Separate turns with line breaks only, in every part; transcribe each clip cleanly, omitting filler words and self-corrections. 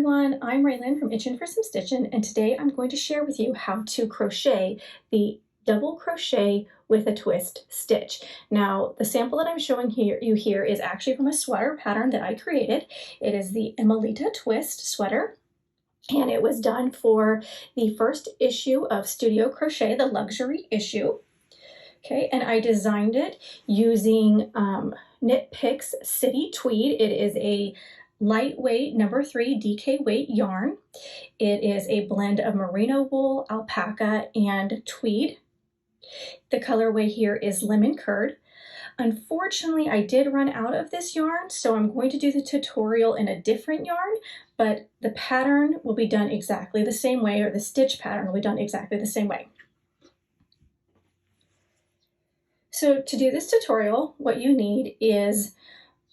everyone, I'm Raylan from Itchin' for Some Stitchin', and today I'm going to share with you how to crochet the double crochet with a twist stitch. Now, the sample that I'm showing you here is actually from a sweater pattern that I created. It is the Emelita twist sweater, and it was done for the first issue of Studio Crochet, the luxury issue. Okay, and I designed it using Knit Picks City Tweed. It is a lightweight number 3 DK weight yarn. It is a blend of merino wool, alpaca, and tweed. The colorway here is lemon curd. Unfortunately, I did run out of this yarn, so I'm going to do the tutorial in a different yarn, but the pattern will be done exactly the same way, or the stitch pattern will be done exactly the same way. So to do this tutorial, what you need is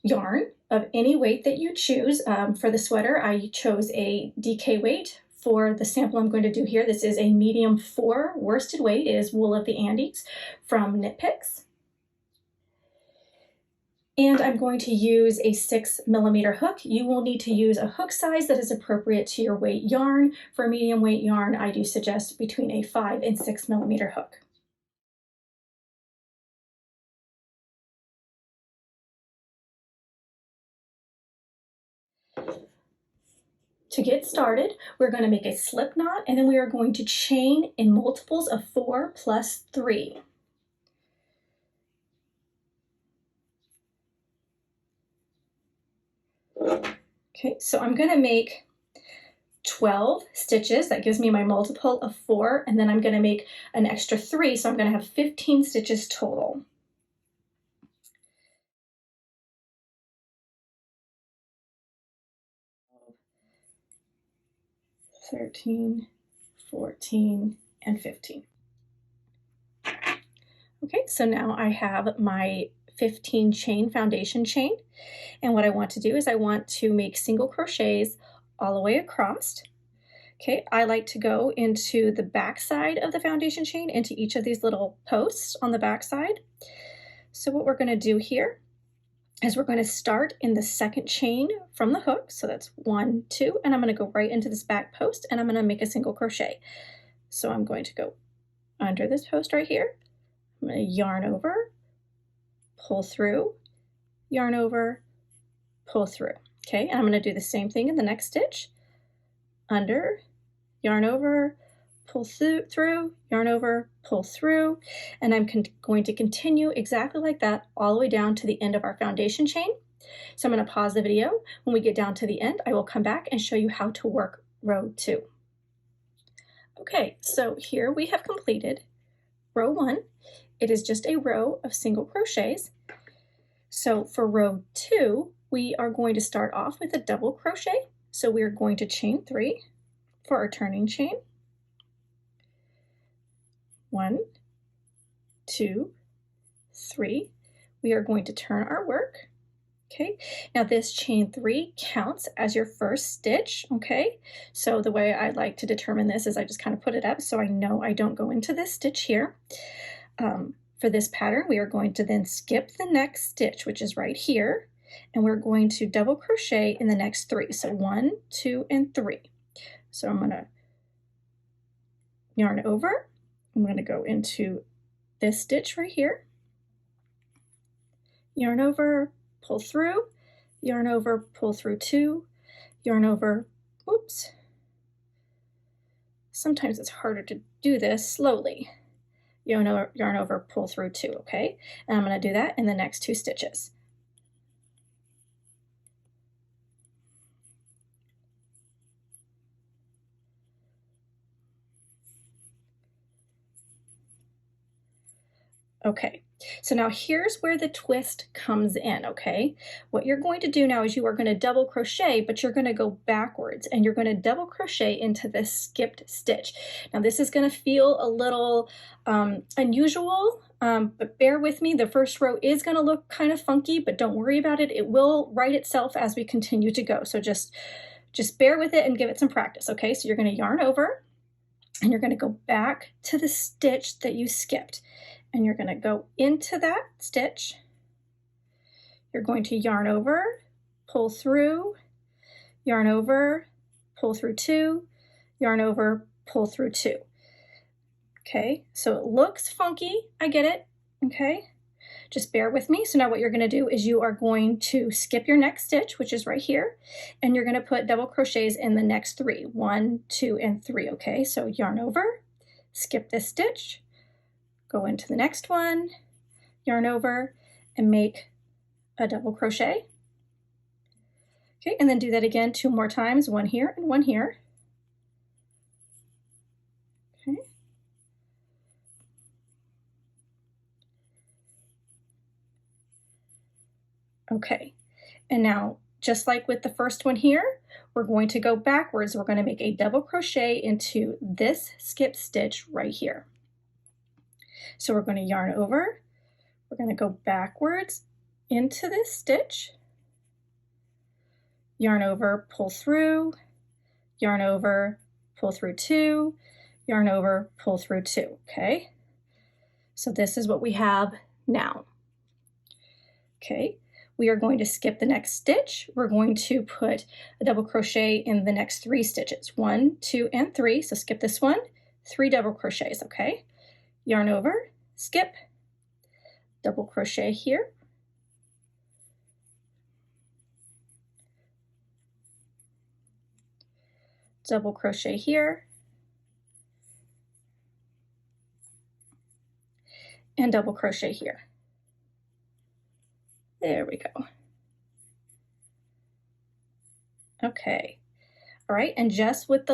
yarn of any weight that you choose. For the sweater, I chose a DK weight. For the sample I'm going to do here, this is a medium 4 worsted weight. It is Wool of the Andes from Knit Picks. And I'm going to use a 6mm hook. You will need to use a hook size that is appropriate to your weight yarn. For medium weight yarn, I do suggest between a 5 and 6mm hook. To get started, we're going to make a slip knot, and then we are going to chain in multiples of 4 plus 3. Okay, so I'm going to make 12 stitches. That gives me my multiple of 4, and then I'm going to make an extra 3, so I'm going to have 15 stitches total. 13, 14, and 15. Okay, so now I have my 15 chain foundation chain, and what I want to do is I want to make single crochets all the way across. Okay, I like to go into the back side of the foundation chain, into each of these little posts on the back side. So what we're going to do here is we're going to start in the second chain from the hook. So that's 1, 2, and I'm going to go right into this back post, and I'm going to make a single crochet. So I'm going to go under this post right here. I'm going to yarn over, pull through, yarn over, pull through. Okay, and I'm going to do the same thing in the next stitch. Under, yarn over, pull through, yarn over, pull through, and I'm going to continue exactly like that all the way down to the end of our foundation chain. So I'm going to pause the video. When we get down to the end, I will come back and show you how to work row 2. Okay, so here we have completed row 1. It is just a row of single crochets. So for row 2, we are going to start off with a double crochet. So we're going to chain 3 for our turning chain. 1, 2, 3. We are going to turn our work. Okay, now this chain 3 counts as your first stitch. Okay, so the way I like to determine this is I just kind of put it up so I know I don't go into this stitch here. For this pattern, we are going to then skip the next stitch, which is right here, and we're going to double crochet in the next 3. So 1, 2, and 3. So I'm going to yarn over. I'm going to go into this stitch right here, yarn over, pull through, yarn over, pull through 2, yarn over, whoops. Sometimes it's harder to do this slowly. Yarn over, pull through 2, okay? And I'm going to do that in the next 2 stitches. Okay, so now here's where the twist comes in, okay? What you're going to do now is you are going to double crochet, but you're going to go backwards, and you're going to double crochet into this skipped stitch. Now this is going to feel a little unusual, but bear with me. The first row is going to look kind of funky, but don't worry about it. It will right itself as we continue to go. So just bear with it and give it some practice, okay? So you're going to yarn over, and you're going to go back to the stitch that you skipped. And you're going to go into that stitch. You're going to yarn over, pull through, yarn over, pull through 2, yarn over, pull through 2. Okay, so it looks funky, I get it, okay? Just bear with me. So now what you're going to do is you are going to skip your next stitch, which is right here, and you're going to put double crochets in the next 3, 1, 2, and 3, okay? So yarn over, skip this stitch, go into the next one, yarn over, and make a double crochet. Okay, and then do that again 2 more times, 1 here and 1 here. Okay. Okay, and now just like with the first one here, we're going to go backwards. We're going to make a double crochet into this skip stitch right here. So we're going to yarn over, we're going to go backwards into this stitch, yarn over, pull through, yarn over, pull through 2, yarn over, pull through 2, okay? So this is what we have now. Okay, we are going to skip the next stitch. We're going to put a double crochet in the next 3 stitches, 1, 2, and 3. So skip this one, 3 double crochets, okay? Yarn over, skip, double crochet here, double crochet here, and double crochet here. There we go. Okay. All right, and just like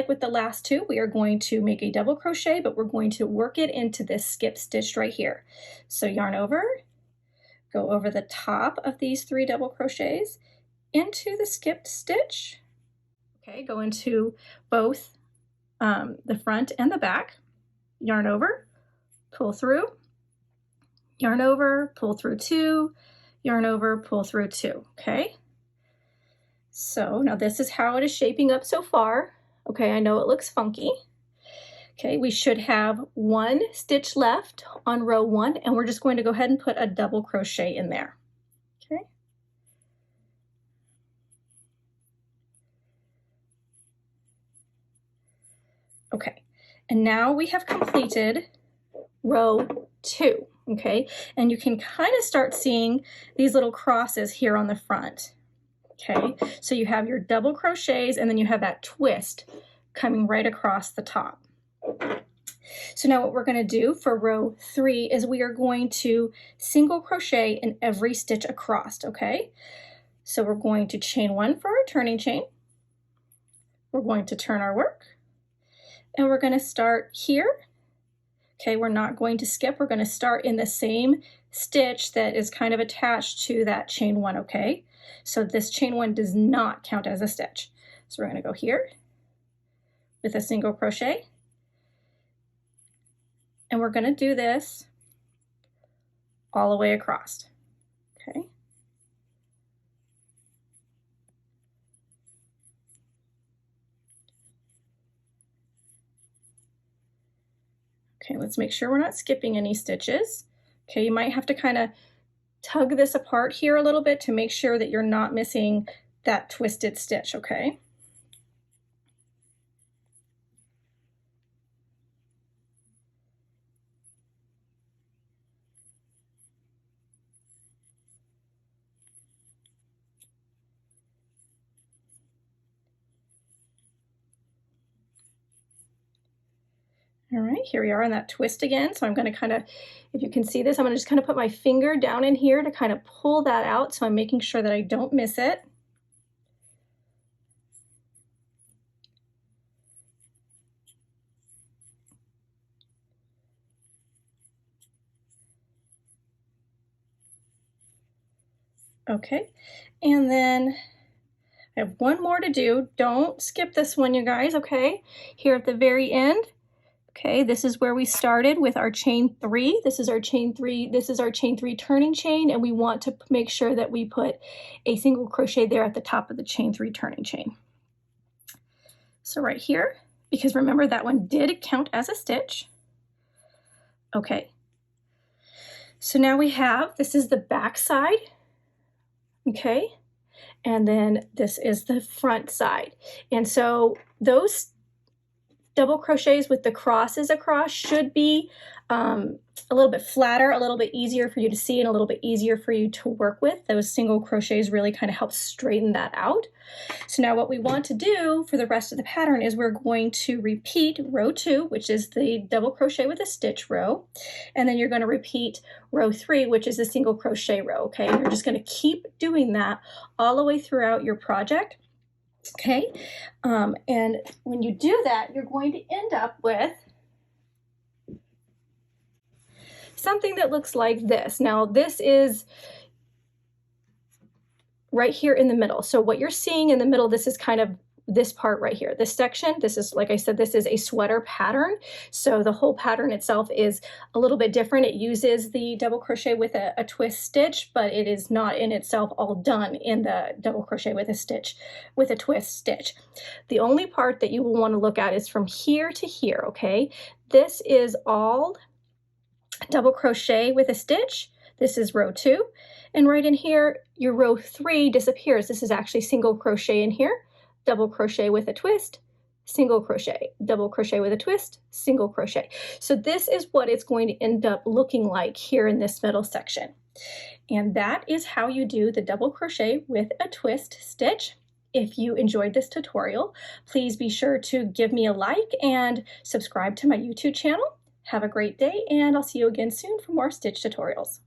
with the last 2, we are going to make a double crochet, but we're going to work it into this skip stitch right here. So yarn over, go over the top of these 3 double crochets into the skipped stitch. Okay, go into both the front and the back, yarn over, pull through, yarn over, pull through 2, yarn over, pull through 2, okay? So now this is how it is shaping up so far. Okay, I know it looks funky. Okay, we should have 1 stitch left on row 1, and we're just going to go ahead and put a double crochet in there. Okay. Okay, and now we have completed row 2, okay? And you can kind of start seeing these little crosses here on the front. Okay, so you have your double crochets and then you have that twist coming right across the top. So now what we're going to do for row 3 is we are going to single crochet in every stitch across, okay? So we're going to chain 1 for our turning chain. We're going to turn our work and we're going to start here. Okay, we're not going to skip. We're going to start in the same stitch that is kind of attached to that chain 1, okay? So this chain 1 does not count as a stitch. So we're going to go here with a single crochet, and we're going to do this all the way across. Okay. Okay, let's make sure we're not skipping any stitches. Okay, you might have to kind of tug this apart here a little bit to make sure that you're not missing that twisted stitch, okay? All right, here we are on that twist again. So I'm going to kind of, if you can see this, I'm going to just kind of put my finger down in here to kind of pull that out. So I'm making sure that I don't miss it. Okay, and then I have one more to do. Don't skip this one, you guys, okay? Here at the very end. Okay, this is where we started with our chain 3. This is our chain 3. This is our chain 3 turning chain, and we want to make sure that we put a single crochet there at the top of the chain 3 turning chain. So right here, because remember that one did count as a stitch. Okay. So now we have, this is the back side. Okay. and then this is the front side. And so those double crochets with the crosses across should be a little bit flatter, a little bit easier for you to see, and a little bit easier for you to work with. Those single crochets really kind of help straighten that out. So now what we want to do for the rest of the pattern is we're going to repeat row 2, which is the double crochet with a stitch row, and then you're going to repeat row 3, which is the single crochet row, okay? You're just going to keep doing that all the way throughout your project. Okay, and when you do that, you're going to end up with something that looks like this. Now, this is right here in the middle. So what you're seeing in the middle, this is kind of this part right here. This section, this is, like I said, this is a sweater pattern. So the whole pattern itself is a little bit different. It uses the double crochet with a twist stitch, but it is not in itself all done in the double crochet with a stitch, with a twist stitch. The only part that you will want to look at is from here to here, okay? This is all double crochet with a stitch. This is row 2. And right in here, your row 3 disappears. This is actually single crochet in here, double crochet with a twist, single crochet, double crochet with a twist, single crochet. So this is what it's going to end up looking like here in this middle section. And that is how you do the double crochet with a twist stitch. If you enjoyed this tutorial, please be sure to give me a like and subscribe to my YouTube channel. Have a great day, and I'll see you again soon for more stitch tutorials.